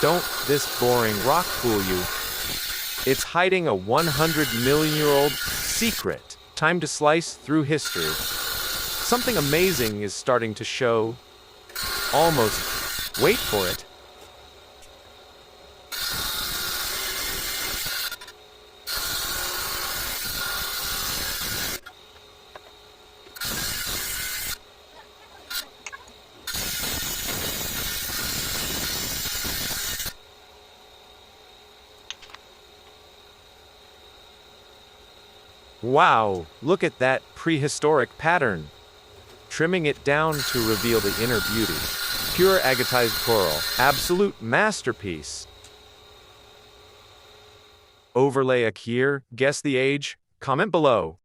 Don't this boring rock fool you. It's hiding a 100-million-year-old secret. Time to slice through history. Something amazing is starting to show. Almost. Wait for it. Wow, look at that prehistoric pattern. Trimming it down to reveal the inner beauty. Pure agatized coral, absolute masterpiece. Overlay a year, guess the age, comment below.